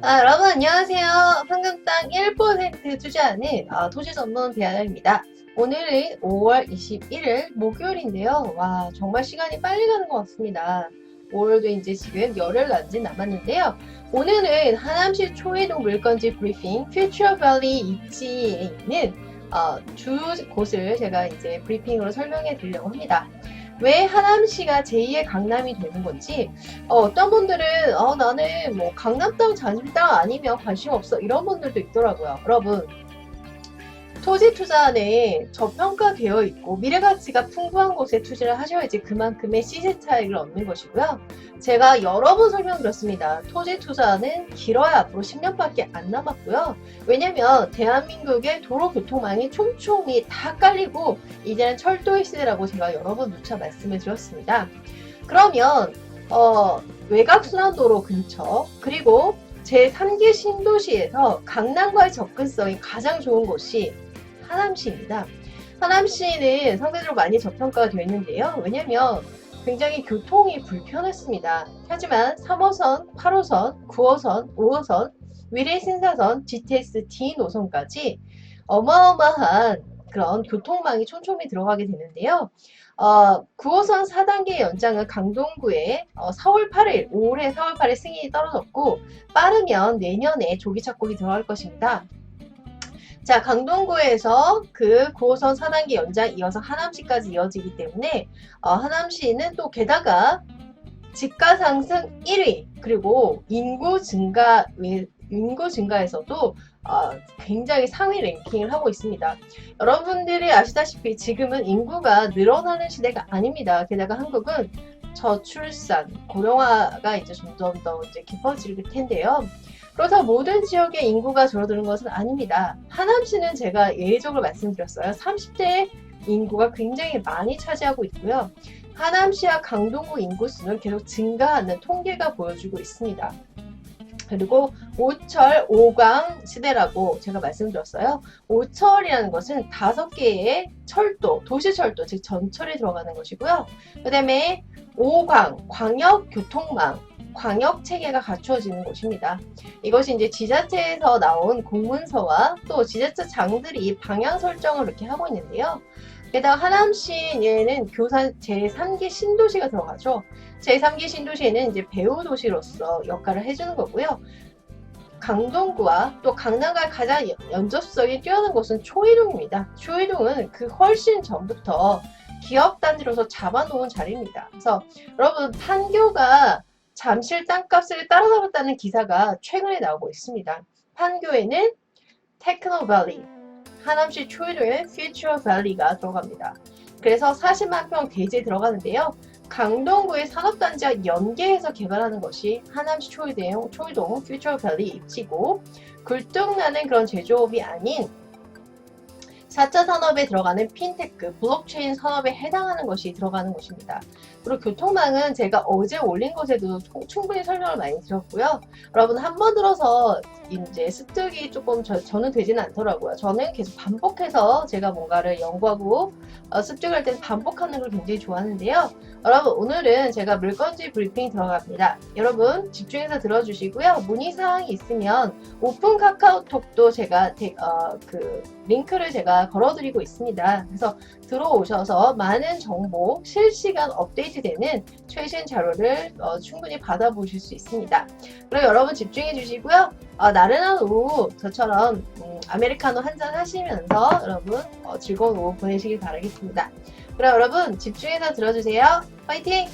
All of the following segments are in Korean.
여러분 안녕하세요. 황금땅 1% 투자하는 토지 전문 대안입니다. 오늘은 5월 21일 목요일인데요. 와, 정말 시간이 빨리 가는 것 같습니다. 5월도 이제 지금 열흘 남짓 남았는데요. 오늘은 하남시 초이동 물건지 브리핑 퓨처밸리 입지에 있는 두 곳을 제가 이제 브리핑으로 설명해 드리려고 합니다. 왜 하남시가 제2의 강남이 되는 건지, 어떤 분들은 나는 뭐 강남 땅 잔실 땅 아니면 관심 없어 이런 분들도 있더라고요. 여러분, 토지 투자는 저평가되어 있고 미래 가치가 풍부한 곳에 투자를 하셔야지 그만큼의 시세 차익을 얻는 것이고요. 제가 여러 번 설명드렸습니다. 토지 투자는 길어야 앞으로 10년밖에 안 남았고요. 왜냐면 대한민국의 도로 교통망이 촘촘히 다 깔리고 이제는 철도의 시대라고 제가 여러 번 누차 말씀을 드렸습니다. 그러면 외곽순환도로 근처 그리고 제3기 신도시에서 강남과의 접근성이 가장 좋은 곳이 하남시입니다. 하남시는 상대적으로 많이 저평가가 되어 있는데요. 왜냐면 굉장히 교통이 불편했습니다. 하지만 3호선, 8호선, 9호선, 5호선, 위례신사선, GTX D 노선까지 어마어마한 그런 교통망이 촘촘히 들어가게 되는데요. 9호선 4단계 연장은 강동구에 4월 8일, 올해 4월 8일 승인이 떨어졌고 빠르면 내년에 조기 착공이 들어갈 것입니다. 자, 강동구에서 그 9호선 4단계 연장 이어서 하남시까지 이어지기 때문에 하남시는 또 게다가 집가 상승 1위 그리고 인구 증가에서도 굉장히 상위 랭킹을 하고 있습니다. 여러분들이 아시다시피 지금은 인구가 늘어나는 시대가 아닙니다. 게다가 한국은 저출산, 고령화가 이제 점점 더 이제 깊어질 텐데요. 그래서 모든 지역의 인구가 줄어드는 것은 아닙니다. 하남시는 제가 예외적으로 말씀드렸어요. 30대 인구가 굉장히 많이 차지하고 있고요. 하남시와 강동구 인구수는 계속 증가하는 통계가 보여주고 있습니다. 그리고 오철 5강 시대라고 제가 말씀드렸어요. 오철이라는 것은 5개의 철도, 도시철도, 즉 전철이 들어가는 것이고요. 그 다음에 5광, 광역교통망, 광역체계가 갖추어지는 곳입니다. 이것이 이제 지자체에서 나온 공문서와 또 지자체장들이 방향 설정을 이렇게 하고 있는데요. 게다가 하남시에는 교산 제3기 신도시가 들어가죠. 제3기 신도시에는 이제 배후 도시로서 역할을 해주는 거고요. 강동구와 또 강남과 가장 연접성이 뛰어난 곳은 초이동입니다. 초이동은 그 훨씬 전부터 기업 단지로서 잡아놓은 자리입니다. 그래서 여러분 판교가 잠실 땅값을 따라잡았다는 기사가 최근에 나오고 있습니다. 판교에는 테크노밸리, 하남시 초이동에 퓨처밸리가 들어갑니다. 그래서 40만 평 대지에 들어가는데요. 강동구의 산업단지와 연계해서 개발하는 것이 하남시 초이동 퓨처밸리 입지고 굴뚝나는 그런 제조업이 아닌 4차 산업에 들어가는 핀테크, 블록체인 산업에 해당하는 것이 들어가는 곳입니다. 그리고 교통망은 제가 어제 올린 것에도 충분히 설명을 많이 드렸고요. 여러분 한 번 들어서 이제 습득이 조금 저는 되지는 않더라고요. 저는 계속 반복해서 제가 뭔가를 연구하고 습득할 때는 반복하는 걸 굉장히 좋아하는데요. 여러분 오늘은 제가 물건지 브리핑 들어갑니다. 여러분 집중해서 들어주시고요. 문의사항이 있으면 오픈 카카오톡도 제가 그 링크를 제가 걸어드리고 있습니다. 그래서 들어오셔서 많은 정보, 실시간 업데이트되는 최신 자료를 충분히 받아보실 수 있습니다. 그럼 여러분 집중해 주시고요. 나른한 오후 저처럼 아메리카노 한잔 하시면서 여러분 즐거운 오후 보내시길 바라겠습니다. 그럼 여러분 집중해서 들어주세요. 파이팅!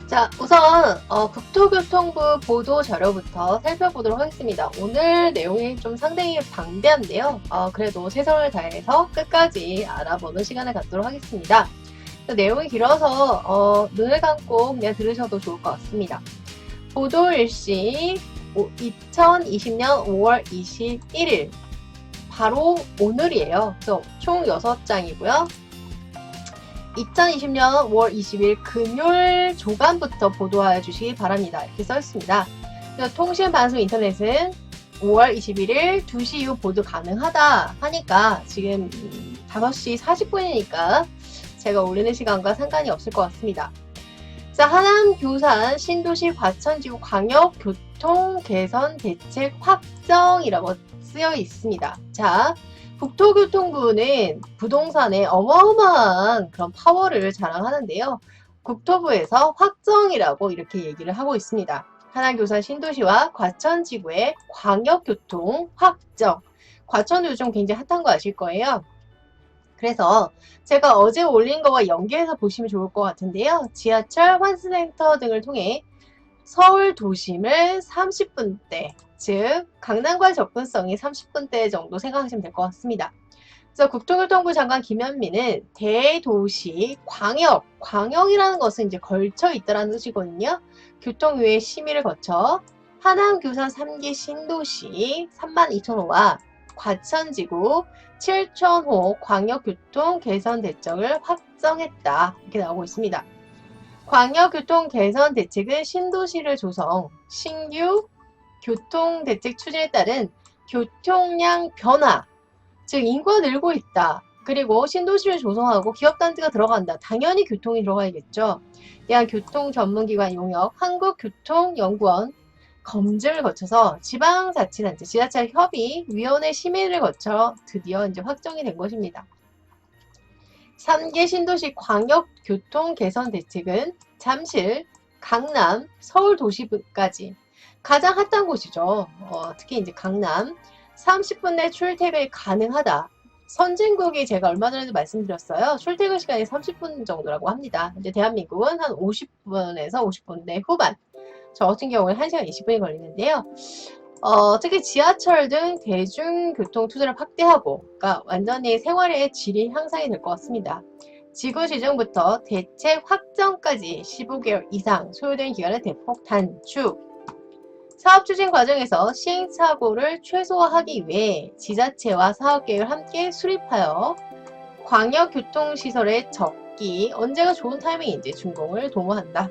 자, 우선 국토교통부 보도 자료부터 살펴보도록 하겠습니다. 오늘 내용이 좀 상당히 방대한데요. 그래도 최선을 다해서 끝까지 알아보는 시간을 갖도록 하겠습니다. 내용이 길어서 눈을 감고 그냥 들으셔도 좋을 것 같습니다. 보도 일시 2020년 5월 21일 바로 오늘이에요. 그래서 총 6장이고요. 2020년 5월 20일 금요일 조간부터 보도해 주시기 바랍니다. 이렇게 써 있습니다. 통신 방송 인터넷은 5월 21일 2시 이후 보도 가능하다 하니까 지금 5시 40분이니까 제가 올리는 시간과 상관이 없을 것 같습니다. 자, 하남, 교산, 신도시, 과천지구, 광역, 교통 개선 대책 확정이라고 쓰여 있습니다. 자, 국토교통부는 부동산에 어마어마한 그런 파워를 자랑하는데요. 국토부에서 확정이라고 이렇게 얘기를 하고 있습니다. 하남, 교산, 신도시와 과천지구의 광역교통 확정. 과천도 요즘 굉장히 핫한 거 아실 거예요. 그래서 제가 어제 올린 거와 연계해서 보시면 좋을 것 같은데요. 지하철, 환승센터 등을 통해 서울 도심을 30분대, 즉 강남과의 접근성이 30분대 정도 생각하시면 될 것 같습니다. 그래서 국토교통부 장관 김현미는 대도시 광역이라는 것은 이제 걸쳐 있다라는 뜻이거든요. 교통위의 심의를 거쳐 하남, 교산 3기 신도시 32,000호와 과천지구 7,000호 광역교통 개선 대책을 확정했다. 이렇게 나오고 있습니다. 광역교통 개선 대책은 신도시를 조성, 신규 교통대책 추진에 따른 교통량 변화, 즉 인구가 늘고 있다. 그리고 신도시를 조성하고 기업단지가 들어간다. 당연히 교통이 들어가야겠죠. 대한교통전문기관 용역 한국교통연구원 검증을 거쳐서 지방자치단체 지자체 협의위원회 심의를 거쳐 드디어 이제 확정이 된 것입니다. 3개 신도시 광역교통 개선 대책은 잠실, 강남, 서울 도시부까지 가장 핫한 곳이죠. 특히 이제 강남 30분 내 출퇴근이 가능하다. 선진국이 제가 얼마 전에도 말씀드렸어요. 출퇴근 시간이 30분 정도라고 합니다. 근데 대한민국은 한 50분에서 50분대 후반. 저 같은 경우는 1시간 20분이 걸리는데요. 특히 지하철 등 대중교통 투자를 확대하고, 그러니까 완전히 생활의 질이 향상이 될 것 같습니다. 지구 지정부터 대책 확정까지 15개월 이상 소요된 기간을 대폭 단축. 사업 추진 과정에서 시행착오를 최소화하기 위해 지자체와 사업계획을 함께 수립하여 광역교통시설의 적기, 언제가 좋은 타이밍인지 준공을 도모한다.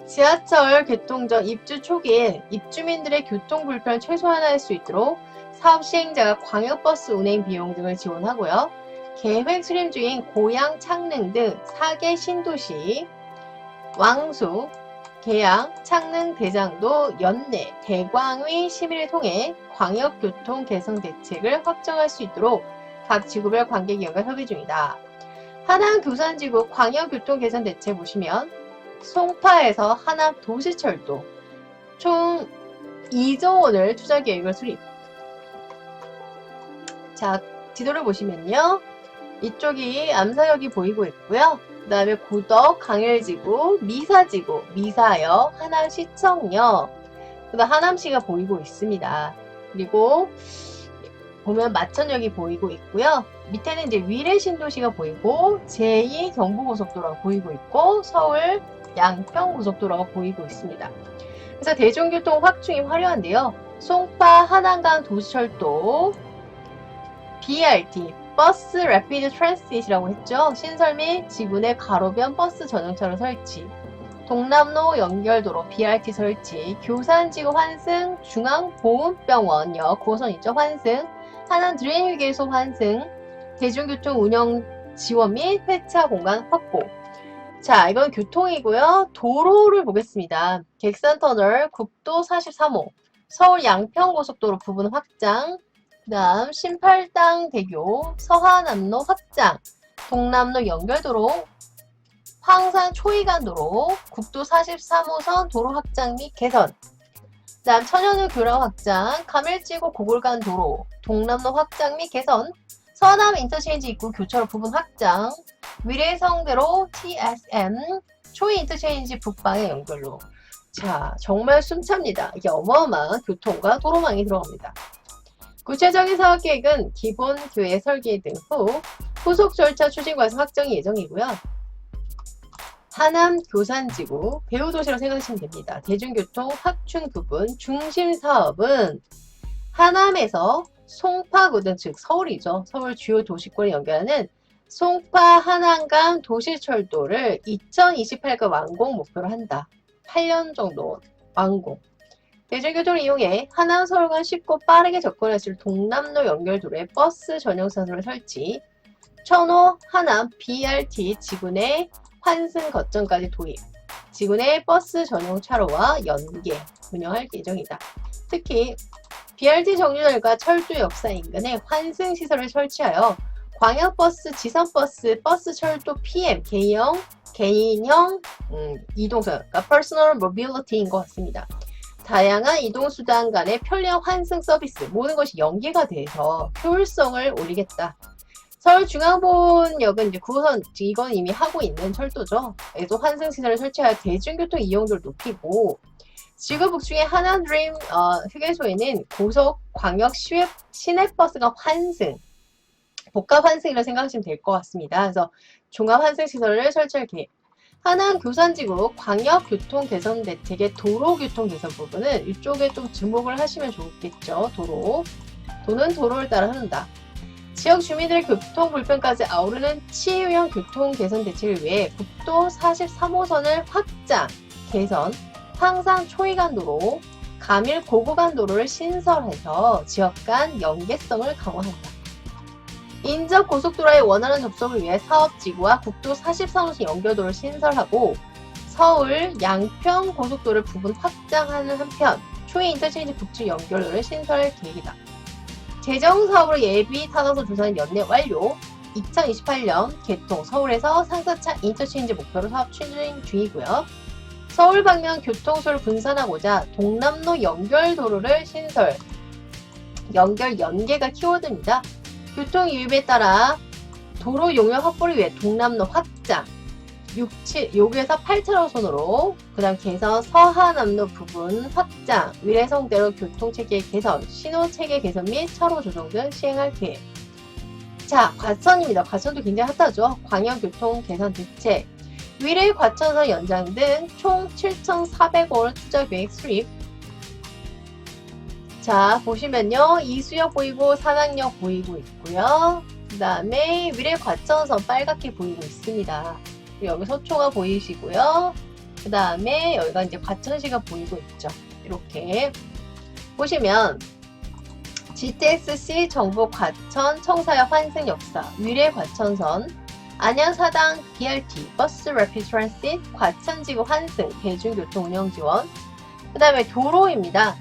지하철 개통 전 입주 초기에 입주민들의 교통 불편을 최소화할 수 있도록 사업 시행자가 광역버스 운행 비용 등을 지원하고요. 계획 수립 중인 고양, 창릉 등 4개 신도시, 왕수, 계양, 창릉, 대장도, 연내, 대광의 심의를 통해 광역교통 개선 대책을 확정할 수 있도록 각 지구별 관계기관과 협의 중이다. 하남 교산지구 광역교통 개선 대책 보시면 송파에서 하남 도시철도 총 2조 원을 투자 계획을 수립. 자, 지도를 보시면요. 이쪽이 암사역이 보이고 있고요. 그 다음에 고덕, 강일지구, 미사지구, 미사역, 하남시청역, 그 다음 하남시가 보이고 있습니다. 그리고 보면 마천역이 보이고 있고요. 밑에는 이제 위례신도시가 보이고 제2 경부고속도로가 보이고 있고 서울 양평고속도로가 보이고 있습니다. 그래서 대중교통 확충이 화려한데요. 송파 한남간 도시철도 BRT 버스 래피드 트랜스it이라고 했죠. 신설 및 지구 내 가로변 버스 전용차로 설치, 동남로 연결도로 BRT 설치, 교산지구 환승, 중앙보훈병원역 9호선이죠. 환승, 하남 드림휴게소 환승, 대중교통 운영 지원 및 회차 공간 확보. 자, 이건 교통이고요. 도로를 보겠습니다. 객산터널 국도 43호, 서울 양평고속도로 부분 확장, 그 다음 신팔당대교 서하남로 확장, 동남로 연결도로, 황산 초이간도로, 국도 43호선 도로 확장 및 개선, 그 다음 천연우 교량 확장, 감일지구 고골간 도로, 동남로 확장 및 개선, 서남 인터체인지 입구 교차로 부분 확장, 위례성대로 TSM, 초이 인터체인지 북방의 연결로. 자, 정말 숨찹니다. 이게 어마어마한 교통과 도로망이 들어갑니다. 구체적인 사업계획은 기본 계획 설계 등 후 후속 절차 추진 과정 확정이 예정이고요. 하남 교산지구 배후도시로 생각하시면 됩니다. 대중교통 확충 부분 중심 사업은 하남에서 송파구 등 즉 서울이죠. 서울 주요 도시권을 연결하는 송파 한남간 도시철도를 2028년 완공 목표로 한다. 8년 정도 완공. 대중교통을 이용해 하남 서울 간 쉽고 빠르게 접근할 수 있는 동남로 연결도로에 버스 전용차로를 설치, 천호 하남 BRT 지구 내 환승 거점까지 도입. 지구내 버스 전용 차로와 연계 운영할 예정이다. 특히 BRT 정류장과 철도 역사 인근에 환승시설을 설치하여 광역버스, 지선버스, 버스, 철도, PM, 개인형 이동수단, 그러니까 Personal Mobility인 것 같습니다. 다양한 이동수단 간의 편리한 환승 서비스, 모든 것이 연계가 돼서 효율성을 올리겠다. 서울중앙본역은 이제 9호선, 이건 이미 하고 있는 철도죠. 에도 환승시설을 설치하여 대중교통 이용도를 높이고, 지구 북중의 하나드림 휴게소에는 고속 광역 시내버스가 환승, 복합 환승이라고 생각하시면 될 것 같습니다. 그래서 종합 환승 시설을 설치할 계획. 하남 교산지구 광역교통 개선 대책의 도로교통 개선 부분은 이쪽에 좀 주목을 하시면 좋겠죠. 도는 도로를 따라 흐른다. 지역 주민들의 교통 불편까지 아우르는 치유형 교통 개선 대책을 위해 국도 43호선을 확장, 개선, 황산 초이간도로, 감일 고구간도로를 신설해서 지역 간 연계성을 강화한다. 인접 고속도로의 원활한 접속을 위해 사업지구와 국도 43호선 연결도를 신설하고 서울 양평 고속도로를 부분 확장하는 한편 초이 인터체인지 북측 연결도를 신설할 계획이다. 재정사업으로 예비 타당성 조사는 연내 완료. 2028년 개통 서울에서 상사차 인터체인지 목표로 사업 추진 중이고요. 서울 방면 교통수를 분산하고자 동남로 연결도로를 신설. 연계가 키워드입니다. 교통 유입에 따라 도로 용역 확보를 위해 동남로 확장, 6에서 8차로선으로, 그 다음 개선 서하남로 부분 확장, 위례성대로 교통체계 개선, 신호체계 개선 및 차로 조정 등 시행할 계획. 자, 과천입니다. 과천도 굉장히 핫하죠. 광역교통 개선 대책, 위례 과천선 연장 등 총 7,400원 투자 계획 수립. 자, 보시면요. 이수역 보이고 산악역 보이고 있고요. 그 다음에 위례 과천선 빨갛게 보이고 있습니다. 여기 서초가 보이시고요. 그 다음에 여기가 이제 과천시가 보이고 있죠. 이렇게 보시면 GTX-C 정부 과천 청사역 환승 역사, 위례 과천선, 안양사당 BRT, 버스 래피드 트랜sit, 과천지구 환승, 대중교통 운영 지원. 그 다음에 도로입니다.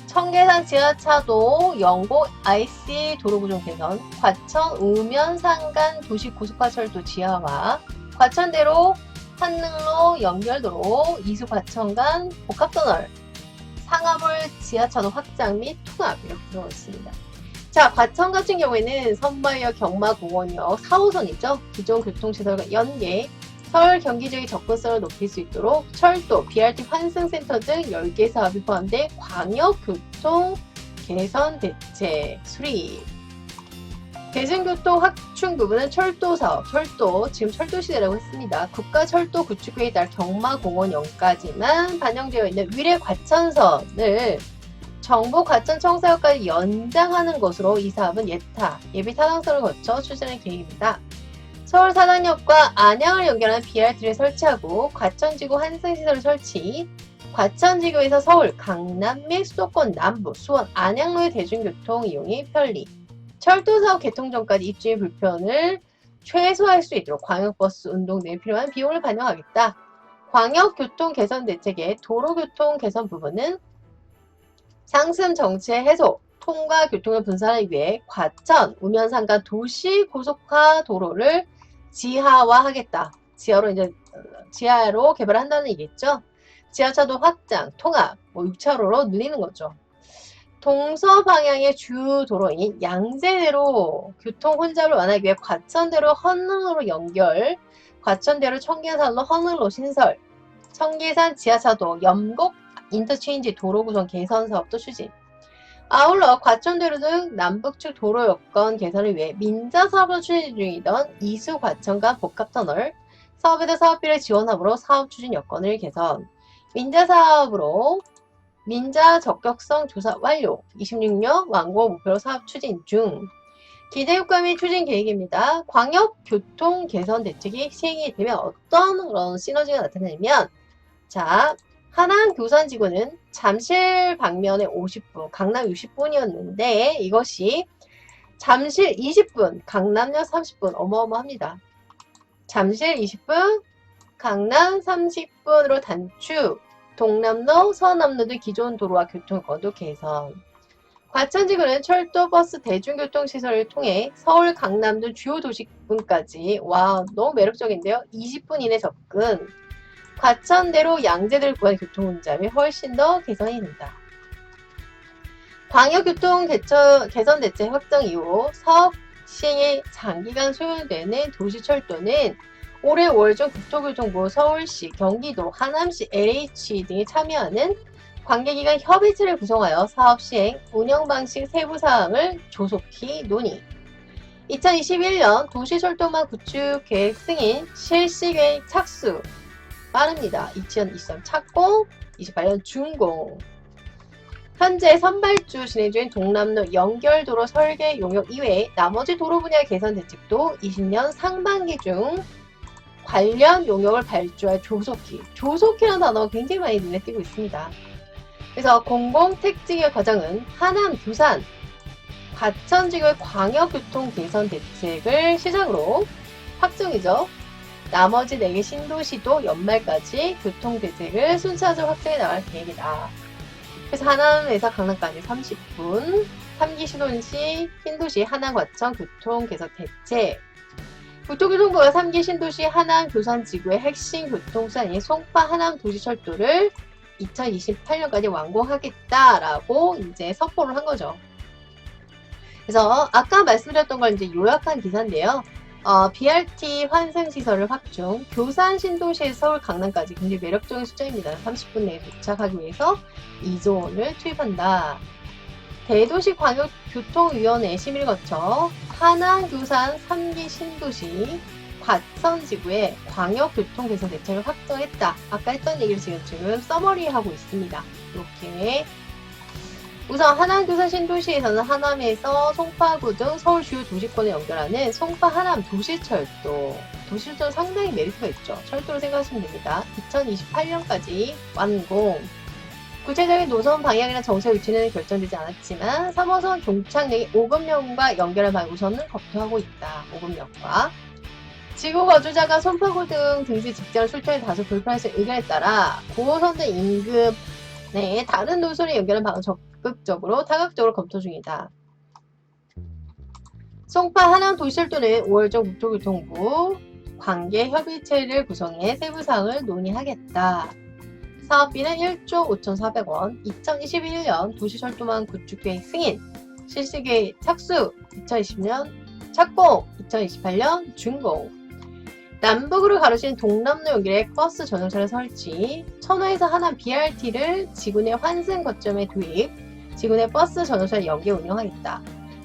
청계산 지하차도, 영곡 IC 도로구조 개선, 과천 우면 상간 도시 고속화철도 지하화, 과천대로 한릉로 연결도로, 이수 과천 간 복합터널, 상하볼 지하차도 확장 및 통합 이렇게 들어가 있습니다. 자, 과천 같은 경우에는 선발역 경마공원역 4호선이죠. 기존 교통시설과 연계, 서울 경기 지역의 접근성을 높일 수 있도록 철도, BRT 환승센터 등 10개 사업이 포함된 광역교통 개선 대책 수립. 대중교통 확충 부분은 철도 사업, 지금 철도 시대라고 했습니다. 국가철도 구축회에 따라 경마공원역까지만 반영되어 있는 위례 과천선을 정부 과천 청사역까지 연장하는 것으로 이 사업은 예비 타당성을 거쳐 추진할 계획입니다. 서울 산악역과 안양을 연결하는 BRT를 설치하고 과천지구 환승시설 설치, 과천지구에서 서울, 강남 및 수도권 남부, 수원, 안양로의 대중교통 이용이 편리, 철도사업 개통 전까지 입주민 불편을 최소화할 수 있도록 광역버스 운동 등에 필요한 비용을 반영하겠다. 광역교통 개선 대책의 도로교통 개선 부분은 상습 정체 해소, 통과 교통을 분산하기 위해 과천, 우면상간 도시 고속화 도로를 지하화하겠다. 지하로 개발한다는 얘기겠죠. 지하차도 확장, 통합, 6차로로 늘리는 거죠. 동서 방향의 주 도로인 양재대로 교통 혼잡을 완화하기 위해 과천대로 헌릉로로 연결, 과천대로 청계산로 헌릉로 신설, 청계산 지하차도, 염곡 인터체인지 도로 구성 개선 사업도 추진. 아울러 과천대로 등 남북측 도로 여건 개선을 위해 민자 사업을 추진 중이던 이수 과천 간 복합터널, 사업에도 사업비를 지원함으로 사업 추진 여건을 개선. 민자 사업으로 민자 적격성 조사 완료. 26년 완공 목표로 사업 추진 중. 기대 효과 및 추진 계획입니다. 광역 교통 개선 대책이 시행이 되면 어떤 그런 시너지가 나타나냐면, 자, 하남 교산지구는 잠실 방면에 50분, 강남 60분이었는데 이것이 잠실 20분, 강남역 30분, 어마어마합니다. 잠실 20분, 강남 30분으로 단축, 동남로, 서남로 등 기존 도로와 교통거도 개선. 과천지구는 철도, 버스, 대중교통 시설을 통해 서울, 강남 등 주요 도시군까지 와 너무 매력적인데요. 20분 이내 접근. 과천대로 양재를 구간 교통 혼잡이 훨씬 더 개선이 된다. 광역교통 개선 대책 확정 이후 사업 시행이 장기간 소요되는 도시철도는 올해 5월 중 국토교통부, 서울시, 경기도, 하남시, LH 등이 참여하는 관계기관 협의체를 구성하여 사업 시행, 운영 방식 세부 사항을 조속히 논의. 2021년 도시철도망 구축 계획 승인, 실시 계획 착수. 빠릅니다. 2023 착공, 28년 준공. 현재 선발주 진행 중인 동남로 연결도로 설계 용역 이외에 나머지 도로 분야 개선 대책도 20년 상반기 중 관련 용역을 발주할 조속히. 조속히라는 단어가 굉장히 많이 눈에 띄고 있습니다. 그래서 공공택지의 과정은 하남, 부산, 과천지구의 광역교통 개선 대책을 시작으로 확정이죠. 나머지 4개 신도시도 연말까지 교통대책을 순차적으로 확정해 나갈 계획이다. 그래서 하남에서 강남까지 30분, 3기 신도시 하남, 과천 교통 개선 대책. 국토교통부가 3기 신도시 하남 교산지구의 핵심 교통수단인 송파 하남 도시철도를 2028년까지 완공하겠다라고 이제 선포를 한 거죠. 그래서 아까 말씀드렸던 걸 이제 요약한 기사인데요. BRT 환승시설을 확충, 교산 신도시에서 서울 강남까지 굉장히 매력적인 숫자입니다. 30분 내에 도착하기 위해서 2조원을 투입한다. 대도시 광역교통위원회 심의를 거쳐 하남, 교산 3기 신도시 과천지구의 광역교통 개선 대책을 확정했다. 아까 했던 얘기를 지금 서머리하고 있습니다. 이렇게 우선 하남, 교산 신도시에서는 하남에서 송파구 등 서울 주요 도시권을 연결하는 송파 하남 도시철도. 도시철도는 상당히 메리트가 있죠. 철도를 생각하시면 됩니다. 2028년까지 완공. 구체적인 노선 방향이나 정책 위치는 결정되지 않았지만 3호선 종착역이 오금역과 연결한 방향 우선은 검토하고 있다. 오금역과. 지구 거주자가 송파구 등 등지 직장을 출퇴근 다소 불편해서 의견에 따라 9호선 등 인근 내 다른 노선을 연결한 방향 적극적으로 다각적으로 검토 중이다. 송파 하남 도시철도는 5월 중 국토교통부 관계 협의체를 구성해 세부사항을 논의하겠다. 사업비는 1조 5,400원, 2021년 도시철도망 구축계획 승인, 실시계획 착수, 2020년 착공, 2028년 준공. 남북으로 가로진 동남로 연결에 버스 전용차를 설치, 천호에서 하남 BRT를 지구 내 환승 거점에 도입, 지구 내 버스 전용차를 연계 운영하겠다.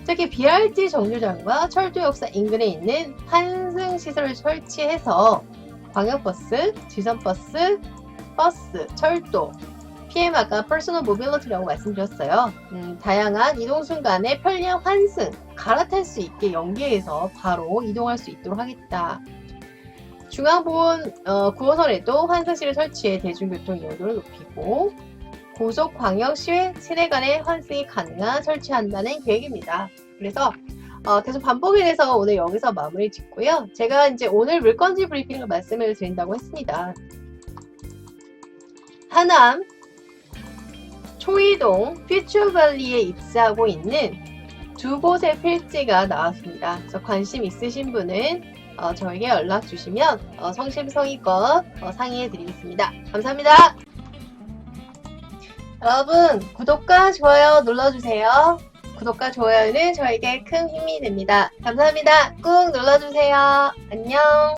특히 BRT 정류장과 철도 역사 인근에 있는 환승 시설을 설치해서 광역버스, 지선버스, 버스, 철도, PM 아까 퍼스널 모빌리티라고 말씀드렸어요. 다양한 이동 순간에 편리한 환승, 갈아탈 수 있게 연계해서 바로 이동할 수 있도록 하겠다. 중앙보훈 9호선에도 환승실을 설치해 대중교통 이용도를 높이고 고속광역시외 시내 간의 환승이 가능한 설치한다는 계획입니다. 그래서 계속 반복이 돼서 오늘 여기서 마무리 짓고요. 제가 이제 오늘 물건지 브리핑을 말씀을 드린다고 했습니다. 하남 초이동 퓨처밸리에 입사하고 있는 두 곳의 필지가 나왔습니다. 그래서 관심 있으신 분은 저에게 연락 주시면 성심성의껏 상의해 드리겠습니다. 감사합니다. 여러분 구독과 좋아요 눌러주세요. 구독과 좋아요는 저에게 큰 힘이 됩니다. 감사합니다. 꾹 눌러주세요. 안녕.